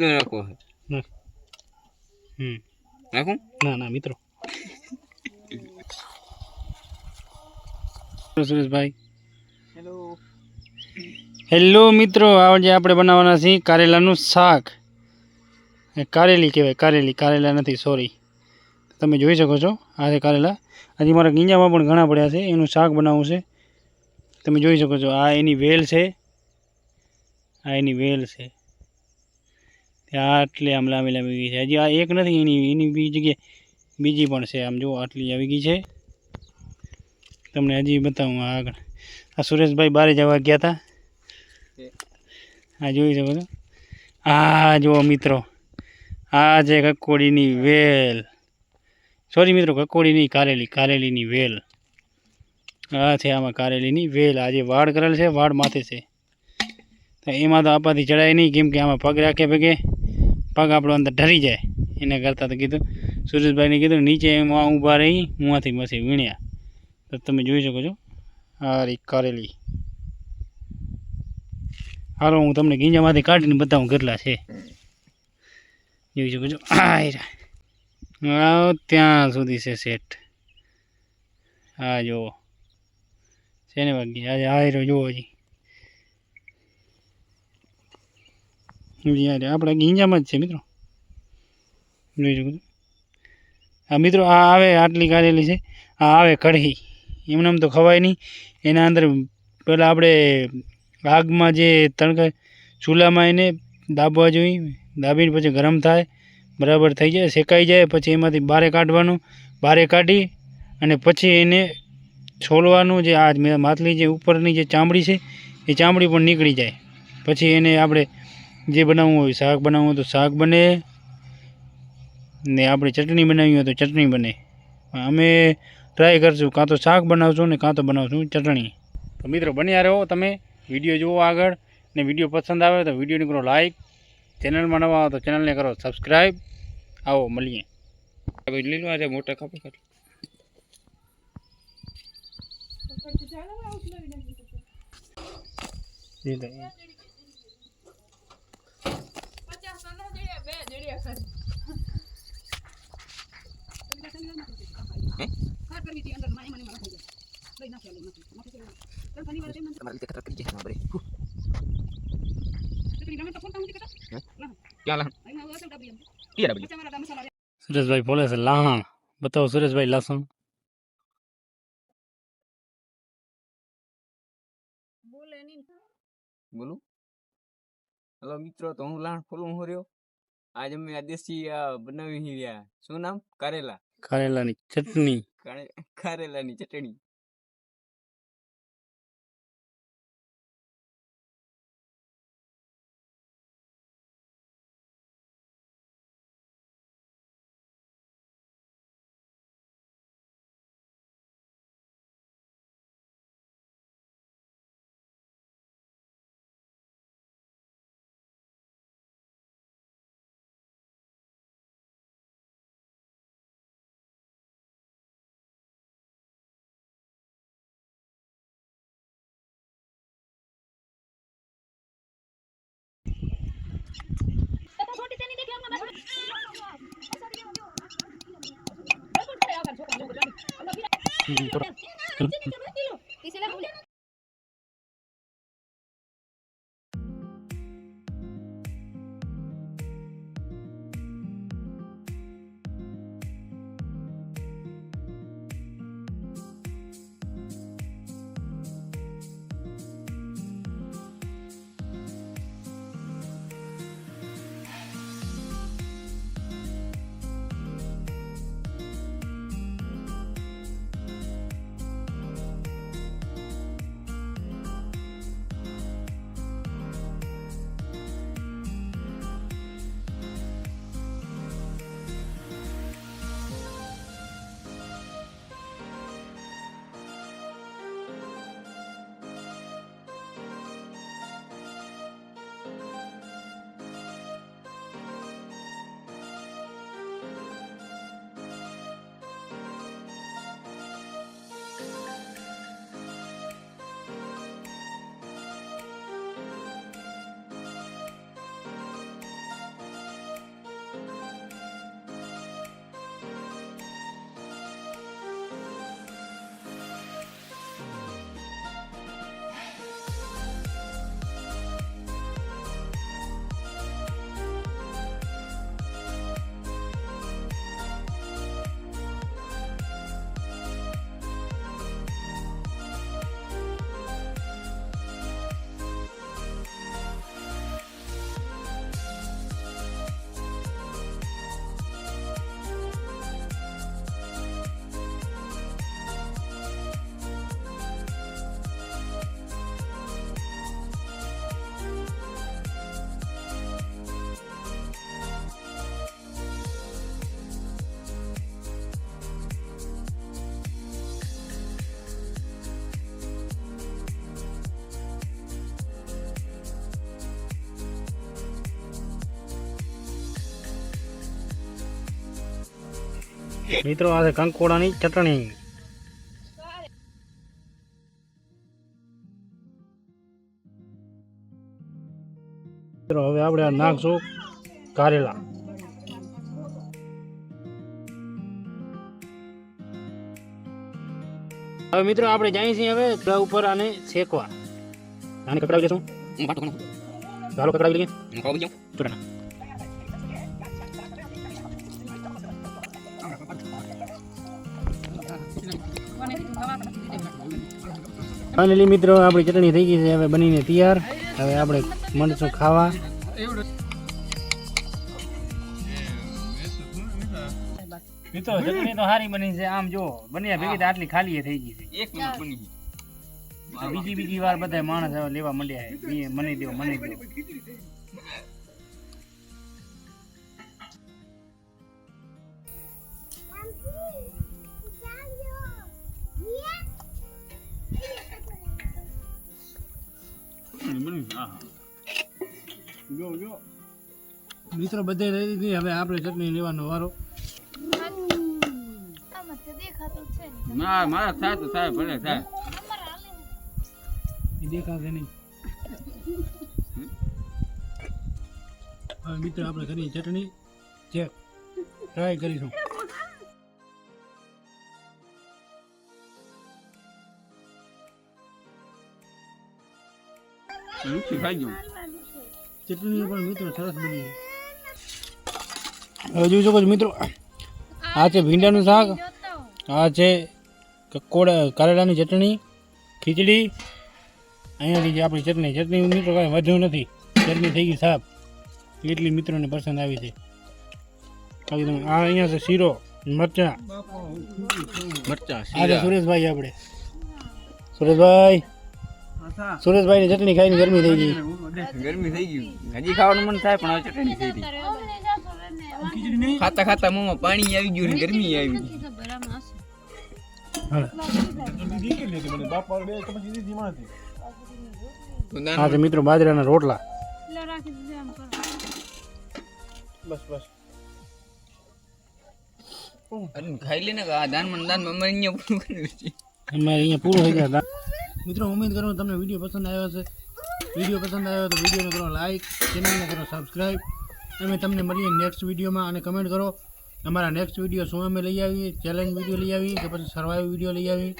રાખો ના રાખું ના ના મિત્રો સુરેશભાઈ હેલો હેલો મિત્રો, આજે આપણે બનાવવાના છીએ કારેલાનું શાક. કારેલી કહેવાય, કારેલા નથી, સોરી. તમે જોઈ શકો છો આ છે કારેલા. હજી મારા ગીંજામાં પણ ઘણા પડ્યા છે, એનું શાક બનાવવું છે. તમે જોઈ શકો છો આ એની વેલ છે, ત્યાં આટલી આમ લાંબી ગઈ છે. હજી આ એક નથી, એની જગ્યાએ બીજી પણ છે. આમ જો આટલી આવી ગઈ છે. તમને હજી બતાવું આગળ. આ સુરેશભાઈ બહાર જવા ગયા હતા. આ જોઈ શકો છો. આ જુઓ મિત્રો, આ છે કકોડીની વેલ. સોરી મિત્રો, કકોડીની કારેલીની વેલ. આ છે આમાં કારેલીની વેલ. આ જે વાડ કરેલ છે, વાડ માથે છે. તો એમાં તો આપણાથી ચડાય નહીં, કેમ કે આમાં પગ રાખે ભેગે પગ આપણો અંદર ઢરી જાય. એના કરતાં તો કીધું સુરેશભાઈને કીધું નીચે એમાં ઊભા રહી હુંમાંથી પછી વીણ્યા. તો તમે જોઈ શકો છો આ રી કારેલી. હાલો હું તમને ગીંજામાંથી કાઢીને બતાવું કેટલા છે. જોઈ શકો છો ત્યાં સુધી છે સેટ. હા જુઓ છે ને બાકી આજે આયરો જુઓ હજી આપણા ગીંજામાં જ છે મિત્રો. જોઈ શકો છો. આ મિત્રો આ આવે આટલી કારેલી છે. આ આવે કઢી. એમને આમ તો ખવાય નહીં. એના અંદર પહેલાં આપણે આગમાં જે તણકા ચૂલામાં એને દાબવા જોઈએ. દાબીને પછી ગરમ થાય, બરાબર થઈ જાય, શેકાઈ જાય, પછી એમાંથી બહાર કાઢવાનું. બહાર કાઢી અને પછી એને છોલવાનું. જે આ માથલી જે ઉપરની જે ચામડી છે એ ચામડી પણ નીકળી જાય. પછી એને આપણે જે બનાવવું હોય, શાક બનાવવું હોય તો શાક બને, ને આપણે ચટણી બનાવવી હોય તો ચટણી બને. અમે ટ્રાય કરશું, કાં તો શાક બનાવશું ને કાં તો બનાવશું ચટણી. તો મિત્રો બન્યા રહો, તમે વિડીયો જુઓ આગળ. ને વિડીયો પસંદ આવે તો વિડીયોને કરો લાઈક, ચેનલમાં નવા આવો તો ચેનલને કરો સબસ્ક્રાઈબ. આવો મળીએ. લીલું આજે મોટા કાપી કાઢ. સુરેશભાઈ બોલે છે લસણ. બતાવો સુરેશભાઈ લસણ. બોલું હેલો મિત્રો, તો હું લાણ ફોલું હું રહ્યો. આજ અમે આ દેશી બનાવી રહ્યા. શું નામ? કારેલાની ચટણી. કારેલાની ચટણી. મિત્રો આ છે કંકોડાની ચટણી. મિત્રો હવે આપણે આ નાખશું કારેલા. હવે મિત્રો આપણે જઈએ છીએ હવે તવા ઉપર આને શેકવા. આને કકડાવી દેશું. ચાલો કકડાવી લઈએ. ચૂરણા. ફાઇનલી મિત્રો આપણી ચટણી થઈ ગઈ છે, હવે બનીને તૈયાર. હવે આપણે મળશું ખાવા. મિત્રો ચટણી તો સારી બની છે. આમ જો બન્યા ભેગી તો આટલી ખાલી થઈ ગઈ છે. એક મિનિટ બની ગઈ. બીજી વાર બધા માણસ હવે લેવા માંડ્યા છે. મને દો મને દો. મિત્રો બધે લઈ લીધી. હવે આપણે ચટણી લેવાનો વારો. ના મારા થાય તો થાય, ભલે થાય. એ દેખાશે નહીં. હવે મિત્રો આપણે કરીએ ચટણી ચેક ટ્રાય કરીશું. ખાઈ ગયું. ચટણી પણ મિત્રો સરસ બની. હવે જોઈ શકો છો મિત્રો, આ છે ભીંડાનું શાક, આ છે કારેલાની ચટણી, ખીચડી. અહીંયાથી જે આપણી ચટણી મિત્રો કાંઈ વધ્યું નથી. ચટણી થઈ ગઈ સાફ. એટલી મિત્રોને પસંદ આવી છે. બાકી તમે આ અહીંયા છે શીરો, મરચાં. આ છે સુરેશભાઈ. આપણે સુરેશભાઈની ચટણી ખાઈને ગરમી થઈ ગઈ. ગરમી થઈ ગઈ. હજી ખાવાનું મન થાય પણ હવે ચટણી થઈ ગઈ. ખાતા ખાતા મોંમાં પાણી આવી ગયું ને ગરમી આવી ગઈ. હા છે મિત્રો બાજરાના રોટલા. ખાઈ લે ને આ દાન અમારે અહીંયા પૂરું કર્યું છે. અમારે અહીંયા પૂરું થઈ ગયા. મિત્રો ઉમ્મીદ કરું તમને વિડીયો પસંદ આવ્યો હશે. વિડીયો પસંદ આવ્યો તો વિડીયોને કરો લાઈક, ચેનલને કરો સબસ્ક્રાઈબ. અમે તમને મળીએ નેક્સ્ટ વિડીયોમાં. અને કમેન્ટ કરો અમારા નેક્સ્ટ વિડીયો શું અમે લઈ આવીએ, ચેલેન્જ વિડીયો લઈ આવીએ કે પછી સર્વાઈવ વિડીયો લઈ આવીએ.